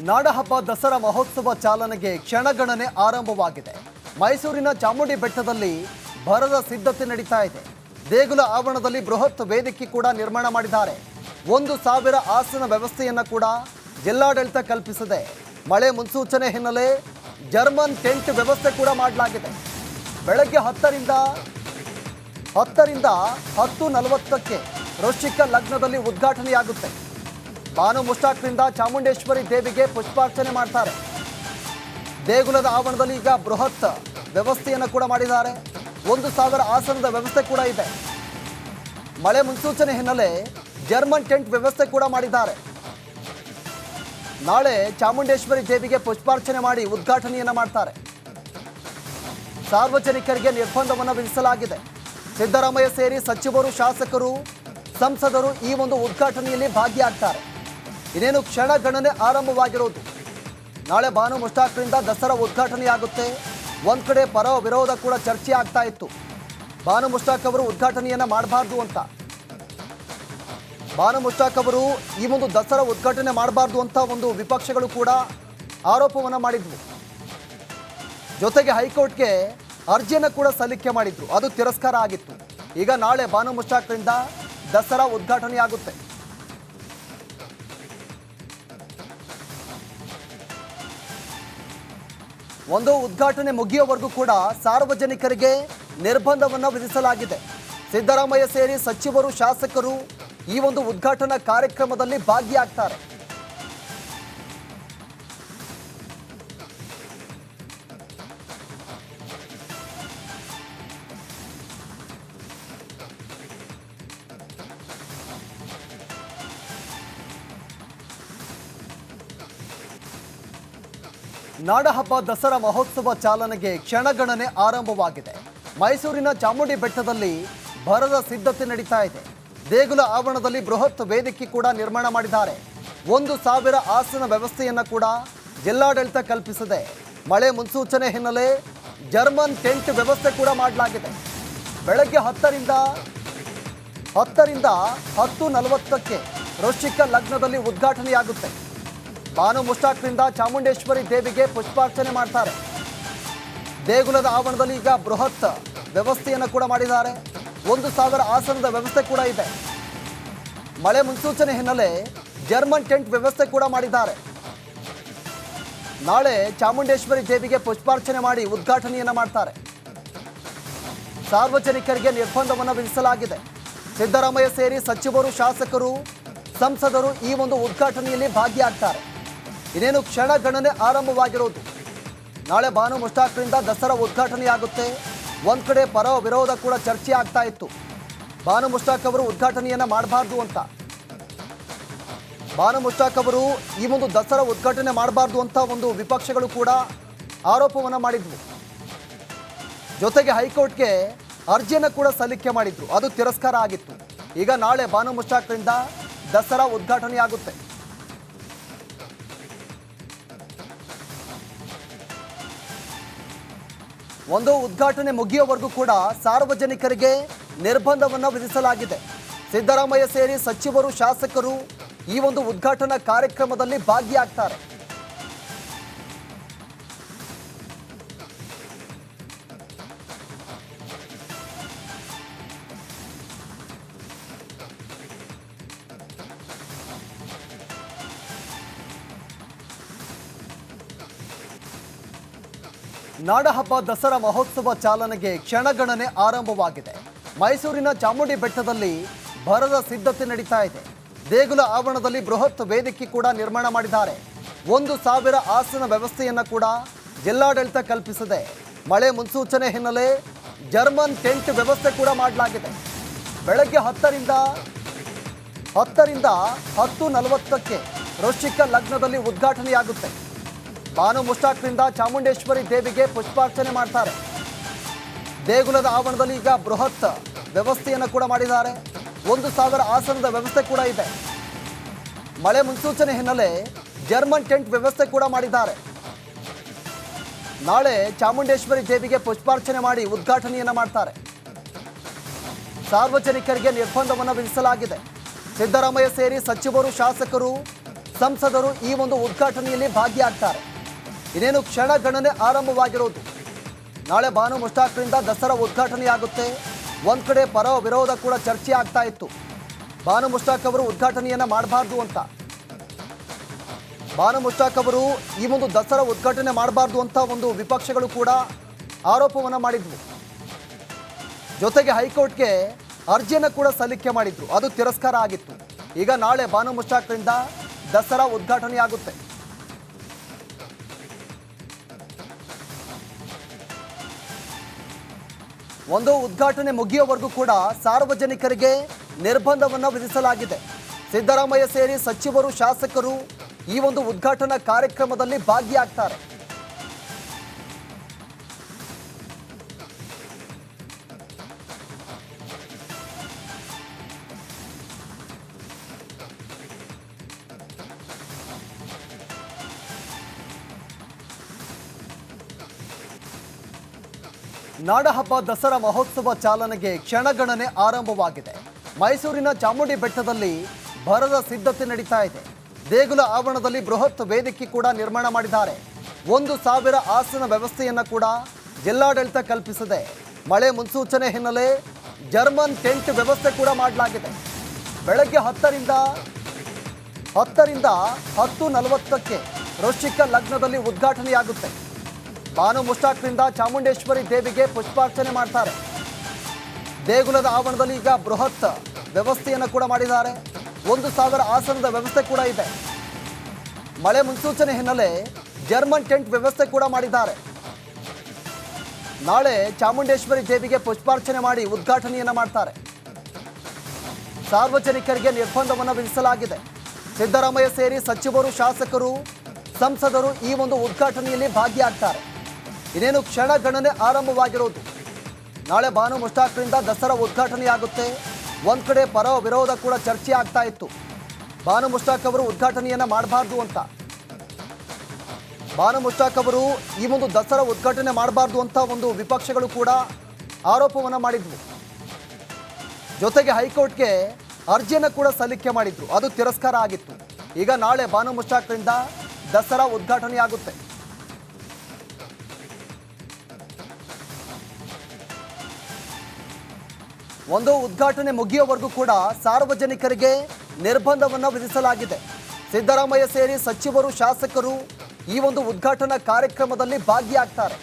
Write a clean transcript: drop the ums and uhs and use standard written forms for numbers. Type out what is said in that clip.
ನಾಡಹಬ್ಬ ದಸರಾ ಮಹೋತ್ಸವ ಚಾಲನೆಗೆ ಕ್ಷಣಗಣನೆ ಆರಂಭವಾಗಿದೆ. ಮೈಸೂರಿನ ಚಾಮುಂಡಿ ಬೆಟ್ಟದಲ್ಲಿ ಭರದ ಸಿದ್ಧತೆ ನಡೀತಾ ಇದೆ. ದೇಗುಲ ಆವರಣದಲ್ಲಿ ಬೃಹತ್ ವೇದಿಕೆ ಕೂಡ ನಿರ್ಮಾಣ ಮಾಡಿದ್ದಾರೆ. 1,000 ಆಸನ ವ್ಯವಸ್ಥೆಯನ್ನು ಕೂಡ ಜಿಲ್ಲಾಡಳಿತ ಕಲ್ಪಿಸಿದೆ. ಮಳೆ ಮುನ್ಸೂಚನೆ ಹಿನ್ನೆಲೆ ಜರ್ಮನ್ ಟೆಂಟ್ ವ್ಯವಸ್ಥೆ ಕೂಡ ಮಾಡಲಾಗಿದೆ. ಬೆಳಗ್ಗೆ 10ರಿಂದ 10:40ಕ್ಕೆ ವೃಶ್ಚಿಕ ಲಗ್ನದಲ್ಲಿ ಉದ್ಘಾಟನೆಯಾಗುತ್ತೆ. ಬಾನು ಮುಷ್ಟಾಕ್ರಿಂದ ಚಾಮುಂಡೇಶ್ವರಿ ದೇವಿಗೆ ಪುಷ್ಪಾರ್ಚನೆ ಮಾಡ್ತಾರೆ. ದೇಗುಲದ ಆವರಣದಲ್ಲಿ ಈಗ ಬೃಹತ್ ವ್ಯವಸ್ಥೆಯನ್ನು ಕೂಡ ಮಾಡಿದ್ದಾರೆ. 1,000 ಆಸನದ ವ್ಯವಸ್ಥೆ ಕೂಡ ಇದೆ. ಮಳೆ ಮುನ್ಸೂಚನೆ ಹಿನ್ನೆಲೆ ಜರ್ಮನ್ ಟೆಂಟ್ ವ್ಯವಸ್ಥೆ ಕೂಡ ಮಾಡಿದ್ದಾರೆ. ನಾಳೆ ಚಾಮುಂಡೇಶ್ವರಿ ದೇವಿಗೆ ಪುಷ್ಪಾರ್ಚನೆ ಮಾಡಿ ಉದ್ಘಾಟನೆಯನ್ನು ಮಾಡ್ತಾರೆ. ಸಾರ್ವಜನಿಕರಿಗೆ ನಿರ್ಬಂಧವನ್ನು ವಿಧಿಸಲಾಗಿದೆ. ಸಿದ್ದರಾಮಯ್ಯ ಸೇರಿ ಸಚಿವರು, ಶಾಸಕರು, ಸಂಸದರು ಈ ಒಂದು ಉದ್ಘಾಟನೆಯಲ್ಲಿ ಭಾಗಿಯಾಗ್ತಾರೆ. ಇನ್ನೇನು ಕ್ಷಣಗಣನೆ ಆರಂಭವಾಗಿರೋದು. ನಾಳೆ ಬಾನು ಮುಷ್ಟಾಕ್ರಿಂದ ದಸರಾ ಉದ್ಘಾಟನೆಯಾಗುತ್ತೆ. ಒಂದು ಕಡೆ ಪರ ವಿರೋಧ ಕೂಡ ಚರ್ಚೆ ಆಗ್ತಾ ಇತ್ತು. ಬಾನು ಮುಷ್ತಾಕ್ ಅವರು ಉದ್ಘಾಟನೆಯನ್ನು ಮಾಡಬಾರ್ದು ಅಂತ, ಬಾನು ಮುಷ್ತಾಕ್ ಅವರು ಈ ಒಂದು ದಸರಾ ಉದ್ಘಾಟನೆ ಮಾಡಬಾರ್ದು ಅಂತ ಒಂದು ವಿಪಕ್ಷಗಳು ಕೂಡ ಆರೋಪವನ್ನು ಮಾಡಿದ್ವು. ಜೊತೆಗೆ ಹೈಕೋರ್ಟ್ಗೆ ಅರ್ಜಿಯನ್ನು ಕೂಡ ಸಲ್ಲಿಕೆ ಮಾಡಿದ್ರು. ಅದು ತಿರಸ್ಕಾರ ಆಗಿತ್ತು. ಈಗ ನಾಳೆ ಬಾನು ಮುಷ್ತಾಕ್ರಿಂದ ದಸರಾ ಉದ್ಘಾಟನೆಯಾಗುತ್ತೆ. ಒಂದು ಉದ್ಘಾಟನೆ ಮುಗಿಯುವವರೆಗೂ ಕೂಡ ಸಾರ್ವಜನಿಕರಿಗೆ ನಿರ್ಬಂಧವನ್ನು ವಿಧಿಸಲಾಗಿದೆ. ಸಿದ್ದರಾಮಯ್ಯ ಸೇರಿ ಸಚಿವರು, ಶಾಸಕರು ಈ ಒಂದು ಉದ್ಘಾಟನಾ ಕಾರ್ಯಕ್ರಮದಲ್ಲಿ ಭಾಗಿಯಾಗ್ತಾರೆ. ನಾಡಹಬ್ಬ ದಸರಾ ಮಹೋತ್ಸವ ಚಾಲನೆಗೆ ಕ್ಷಣಗಣನೆ ಆರಂಭವಾಗಿದೆ. ಮೈಸೂರಿನ ಚಾಮುಂಡಿ ಬೆಟ್ಟದಲ್ಲಿ ಭರದ ಸಿದ್ಧತೆ ನಡೀತಾ ಇದೆ. ದೇಗುಲ ಆವರಣದಲ್ಲಿ ಬೃಹತ್ ವೇದಿಕೆ ಕೂಡ ನಿರ್ಮಾಣ ಮಾಡಿದ್ದಾರೆ. 1,000 ಆಸನ ವ್ಯವಸ್ಥೆಯನ್ನು ಕೂಡ ಜಿಲ್ಲಾಡಳಿತ ಕಲ್ಪಿಸಿದೆ. ಮಳೆ ಮುನ್ಸೂಚನೆ ಹಿನ್ನೆಲೆ ಜರ್ಮನ್ ಟೆಂಟ್ ವ್ಯವಸ್ಥೆ ಕೂಡ ಮಾಡಲಾಗಿದೆ. ಬೆಳಗ್ಗೆ 10ರಿಂದ 10:40ಕ್ಕೆ ವೃಶ್ಚಿಕ ಲಗ್ನದಲ್ಲಿ ಉದ್ಘಾಟನೆಯಾಗುತ್ತೆ. ಬಾನು ಮುಷ್ಟಾಕ್ರಿಂದ ಚಾಮುಂಡೇಶ್ವರಿ ದೇವಿಗೆ ಪುಷ್ಪಾರ್ಚನೆ ಮಾಡ್ತಾರೆ. ದೇಗುಲದ ಆವರಣದಲ್ಲಿ ಈಗ ಬೃಹತ್ ವ್ಯವಸ್ಥೆಯನ್ನು ಕೂಡ ಮಾಡಿದ್ದಾರೆ. 1,000 ಆಸನದ ವ್ಯವಸ್ಥೆ ಕೂಡ ಇದೆ. ಮಳೆ ಮುನ್ಸೂಚನೆ ಹಿನ್ನೆಲೆ ಜರ್ಮನ್ ಟೆಂಟ್ ವ್ಯವಸ್ಥೆ ಕೂಡ ಮಾಡಿದ್ದಾರೆ. ನಾಳೆ ಚಾಮುಂಡೇಶ್ವರಿ ದೇವಿಗೆ ಪುಷ್ಪಾರ್ಚನೆ ಮಾಡಿ ಉದ್ಘಾಟನೆಯನ್ನು ಮಾಡ್ತಾರೆ. ಸಾರ್ವಜನಿಕರಿಗೆ ನಿರ್ಬಂಧವನ್ನು ವಿಧಿಸಲಾಗಿದೆ. ಸಿದ್ದರಾಮಯ್ಯ ಸೇರಿ ಸಚಿವರು, ಶಾಸಕರು, ಸಂಸದರು ಈ ಒಂದು ಉದ್ಘಾಟನೆಯಲ್ಲಿ ಭಾಗಿಯಾಗ್ತಾರೆ. ಇನ್ನೇನು ಕ್ಷಣಗಣನೆ ಆರಂಭವಾಗಿರೋದು. ನಾಳೆ ಬಾನು ಮುಷ್ಟಾಕ್ರಿಂದ ದಸರಾ ಉದ್ಘಾಟನೆಯಾಗುತ್ತೆ. ಒಂದು ಕಡೆ ಪರ ವಿರೋಧ ಕೂಡ ಚರ್ಚೆ ಆಗ್ತಾ ಇತ್ತು. ಬಾನು ಮುಷ್ತಾಕ್ ಅವರು ಉದ್ಘಾಟನೆಯನ್ನು ಮಾಡಬಾರ್ದು ಅಂತ, ಬಾನು ಮುಷ್ತಾಕ್ ಅವರು ಈ ಒಂದು ದಸರಾ ಉದ್ಘಾಟನೆ ಮಾಡಬಾರ್ದು ಅಂತ ಒಂದು ವಿಪಕ್ಷಗಳು ಕೂಡ ಆರೋಪವನ್ನು ಮಾಡಿದ್ವು. ಜೊತೆಗೆ ಹೈಕೋರ್ಟ್ಗೆ ಅರ್ಜಿಯನ್ನು ಕೂಡ ಸಲ್ಲಿಕೆ ಮಾಡಿದ್ರು. ಅದು ತಿರಸ್ಕಾರ ಆಗಿತ್ತು. ಈಗ ನಾಳೆ ಬಾನು ಮುಷ್ತಾಕ್ರಿಂದ ದಸರಾ ಉದ್ಘಾಟನೆಯಾಗುತ್ತೆ. ಒಂದು ಉದ್ಘಾಟನೆ ಮುಗಿಯುವವರೆಗೂ ಕೂಡ ಸಾರ್ವಜನಿಕರಿಗೆ ನಿರ್ಬಂಧವನ್ನು ವಿಧಿಸಲಾಗಿದೆ. ಸಿದ್ದರಾಮಯ್ಯ ಸೇರಿ ಸಚಿವರು, ಶಾಸಕರು ಈ ಒಂದು ಉದ್ಘಾಟನಾ ಕಾರ್ಯಕ್ರಮದಲ್ಲಿ ಭಾಗಿಯಾಗ್ತಾರೆ. ನಾಡಹಬ್ಬ ದಸರಾ ಮಹೋತ್ಸವ ಚಾಲನೆಗೆ ಕ್ಷಣಗಣನೆ ಆರಂಭವಾಗಿದೆ. ಮೈಸೂರಿನ ಚಾಮುಂಡಿ ಬೆಟ್ಟದಲ್ಲಿ ಭರದ ಸಿದ್ಧತೆ ನಡೀತಾ ಇದೆ. ದೇಗುಲ ಆವರಣದಲ್ಲಿ ಬೃಹತ್ ವೇದಿಕೆ ಕೂಡ ನಿರ್ಮಾಣ ಮಾಡಿದ್ದಾರೆ. 1,000 ಆಸನ ವ್ಯವಸ್ಥೆಯನ್ನು ಕೂಡ ಜಿಲ್ಲಾಡಳಿತ ಕಲ್ಪಿಸಿದೆ. ಮಳೆ ಮುನ್ಸೂಚನೆ ಹಿನ್ನೆಲೆ ಜರ್ಮನ್ ಟೆಂಟ್ ವ್ಯವಸ್ಥೆ ಕೂಡ ಮಾಡಲಾಗಿದೆ. ಬೆಳಗ್ಗೆ 10ರಿಂದ 10:40ಕ್ಕೆ ವೃಶ್ಚಿಕ ಲಗ್ನದಲ್ಲಿ ಉದ್ಘಾಟನೆಯಾಗುತ್ತೆ. ಬಾನು ಮುಷ್ಟಾಕ್ರಿಂದ ಚಾಮುಂಡೇಶ್ವರಿ ದೇವಿಗೆ ಪುಷ್ಪಾರ್ಚನೆ ಮಾಡ್ತಾರೆ. ದೇಗುಲದ ಆವರಣದಲ್ಲಿ ಈಗ ಬೃಹತ್ ವ್ಯವಸ್ಥೆಯನ್ನು ಕೂಡ ಮಾಡಿದ್ದಾರೆ. 1,000 ಆಸನದ ವ್ಯವಸ್ಥೆ ಕೂಡ ಇದೆ. ಮಳೆ ಮುನ್ಸೂಚನೆ ಹಿನ್ನೆಲೆ ಜರ್ಮನ್ ಟೆಂಟ್ ವ್ಯವಸ್ಥೆ ಕೂಡ ಮಾಡಿದ್ದಾರೆ. ನಾಳೆ ಚಾಮುಂಡೇಶ್ವರಿ ದೇವಿಗೆ ಪುಷ್ಪಾರ್ಚನೆ ಮಾಡಿ ಉದ್ಘಾಟನೆಯನ್ನು ಮಾಡ್ತಾರೆ. ಸಾರ್ವಜನಿಕರಿಗೆ ನಿರ್ಬಂಧವನ್ನು ವಿಧಿಸಲಾಗಿದೆ. ಸಿದ್ದರಾಮಯ್ಯ ಸೇರಿ ಸಚಿವರು, ಶಾಸಕರು ಸಂಸದರು ಈ ಒಂದು ಉದ್ಘಾಟನೆಯಲ್ಲಿ ಭಾಗಿಯಾಗ್ತಾರೆ. ಇನ್ನೇನು ಕ್ಷಣಗಣನೆ ಆರಂಭವಾಗಿರೋದು. ನಾಳೆ ಬಾನು ಮುಷ್ತಾಕ್ರಿಂದ ದಸರಾ ಉದ್ಘಾಟನೆಯಾಗುತ್ತೆ. ಒಂದ್ ಕಡೆ ಪರ ವಿರೋಧ ಕೂಡ ಚರ್ಚೆ ಆಗ್ತಾ ಇತ್ತು. ಬಾನು ಮುಷ್ತಾಕ್ ಅವರು ಉದ್ಘಾಟನೆಯನ್ನ ಮಾಡಬಾರ್ದು ಅಂತ, ಬಾನು ಮುಷ್ತಾಕ್ ಅವರು ಈ ಒಂದು ದಸರಾ ಉದ್ಘಾಟನೆ ಮಾಡಬಾರ್ದು ಅಂತ ಒಂದು ವಿಪಕ್ಷಗಳು ಕೂಡ ಆರೋಪವನ್ನ ಮಾಡಿದ್ವು. ಜೊತೆಗೆ ಹೈಕೋರ್ಟ್ಗೆ ಅರ್ಜಿಯನ್ನು ಕೂಡ ಸಲ್ಲಿಕೆ ಮಾಡಿದ್ರು. ಅದು ತಿರಸ್ಕಾರ ಆಗಿತ್ತು. ಈಗ ನಾಳೆ ಬಾನು ಮುಷ್ತಾಕ್ರಿಂದ ದಸರಾ ಉದ್ಘಾಟನೆಯಾಗುತ್ತೆ. ಒಂದು ಉದ್ಘಾಟನೆ ಮುಗಿಯುವವರೆಗೂ ಕೂಡ ಸಾರ್ವಜನಿಕರಿಗೆ ನಿರ್ಬಂಧವನ್ನು ವಿಧಿಸಲಾಗಿದೆ. ಸಿದ್ದರಾಮಯ್ಯ ಸೇರಿ ಸಚಿವರು, ಶಾಸಕರು ಈ ಒಂದು ಉದ್ಘಾಟನಾ ಕಾರ್ಯಕ್ರಮದಲ್ಲಿ ಭಾಗಿಯಾಗ್ತಾರೆ. ನಾಡಹಬ್ಬ ದಸರಾ ಮಹೋತ್ಸವ ಚಾಲನೆಗೆ ಕ್ಷಣಗಣನೆ ಆರಂಭವಾಗಿದೆ. ಮೈಸೂರಿನ ಚಾಮುಂಡಿ ಬೆಟ್ಟದಲ್ಲಿ ಭರದ ಸಿದ್ಧತೆ ನಡೀತಾ ಇದೆ. ದೇಗುಲ ಆವರಣದಲ್ಲಿ ಬೃಹತ್ ವೇದಿಕೆ ಕೂಡ ನಿರ್ಮಾಣ ಮಾಡಿದ್ದಾರೆ. 1,000 ಆಸನ ವ್ಯವಸ್ಥೆಯನ್ನು ಕೂಡ ಜಿಲ್ಲಾಡಳಿತ ಕಲ್ಪಿಸಿದೆ. ಮಳೆ ಮುನ್ಸೂಚನೆ ಹಿನ್ನೆಲೆ ಜರ್ಮನ್ ಟೆಂಟ್ ವ್ಯವಸ್ಥೆ ಕೂಡ ಮಾಡಲಾಗಿದೆ. ಬೆಳಗ್ಗೆ 10ರಿಂದ 10:40ಕ್ಕೆ ವೃಶ್ಚಿಕ ಲಗ್ನದಲ್ಲಿ ಉದ್ಘಾಟನೆಯಾಗುತ್ತೆ. ಬಾನು ಮುಷ್ತಾಕ್ರಿಂದ ಚಾಮುಂಡೇಶ್ವರಿ ದೇವಿಗೆ ಪುಷ್ಪಾರ್ಚನೆ ಮಾಡ್ತಾರೆ. ದೇಗುಲದ ಆವರಣದಲ್ಲಿ ಈಗ ಬೃಹತ್ ವ್ಯವಸ್ಥೆಯನ್ನು ಕೂಡ ಮಾಡಿದ್ದಾರೆ. 1,000 ಆಸನದ ವ್ಯವಸ್ಥೆ ಕೂಡ ಇದೆ. ಮಳೆ ಮುನ್ಸೂಚನೆ ಹಿನ್ನೆಲೆ ಜರ್ಮನ್ ಟೆಂಟ್ ವ್ಯವಸ್ಥೆ ಕೂಡ ಮಾಡಿದ್ದಾರೆ. ನಾಳೆ ಚಾಮುಂಡೇಶ್ವರಿ ದೇವಿಗೆ ಪುಷ್ಪಾರ್ಚನೆ ಮಾಡಿ ಉದ್ಘಾಟನೆಯನ್ನು ಮಾಡ್ತಾರೆ. ಸಾರ್ವಜನಿಕರಿಗೆ ನಿರ್ಬಂಧವನ್ನು ವಿಧಿಸಲಾಗಿದೆ. ಸಿದ್ದರಾಮಯ್ಯ ಸೇರಿ ಸಚಿವರು, ಶಾಸಕರು, ಸಂಸದರು ಈ ಒಂದು ಉದ್ಘಾಟನೆಯಲ್ಲಿ ಭಾಗಿಯಾಗ್ತಾರೆ. ಇನ್ನೇನು ಕ್ಷಣಗಣನೆ ಆರಂಭವಾಗಿರೋದು. ನಾಳೆ ಬಾನು ಮುಷ್ತಾಕ್ರಿಂದ ದಸರಾ ಉದ್ಘಾಟನೆಯಾಗುತ್ತೆ. ಒಂದ್ ಕಡೆ ಪರ ವಿರೋಧ ಕೂಡ ಚರ್ಚೆ ಆಗ್ತಾ ಇತ್ತು. ಬಾನು ಮುಷ್ತಾಕ್ ಅವರು ಉದ್ಘಾಟನೆಯನ್ನ ಮಾಡಬಾರ್ದು ಅಂತ, ಬಾನು ಮುಷ್ತಾಕ್ ಅವರು ಈ ಒಂದು ದಸರಾ ಉದ್ಘಾಟನೆ ಮಾಡಬಾರ್ದು ಅಂತ ಒಂದು ವಿಪಕ್ಷಗಳು ಕೂಡ ಆರೋಪವನ್ನ ಮಾಡಿದ್ವು. ಜೊತೆಗೆ ಹೈಕೋರ್ಟ್ಗೆ ಅರ್ಜಿಯನ್ನು ಕೂಡ ಸಲ್ಲಿಕೆ ಮಾಡಿದ್ರು. ಅದು ತಿರಸ್ಕಾರ ಆಗಿತ್ತು. ಈಗ ನಾಳೆ ಬಾನು ಮುಷ್ತಾಕ್ರಿಂದ ದಸರಾ ಉದ್ಘಾಟನೆಯಾಗುತ್ತೆ. ಒಂದು ಉದ್ಘಾಟನೆ ಮುಗಿಯುವವರೆಗೂ ಕೂಡ ಸಾರ್ವಜನಿಕರಿಗೆ ನಿರ್ಬಂಧವನ್ನು ವಿಧಿಸಲಾಗಿದೆ. ಸಿದ್ದರಾಮಯ್ಯ ಸೇರಿ ಸಚಿವರು, ಶಾಸಕರು ಈ ಒಂದು ಉದ್ಘಾಟನಾ ಕಾರ್ಯಕ್ರಮದಲ್ಲಿ ಭಾಗಿಯಾಗ್ತಾರೆ.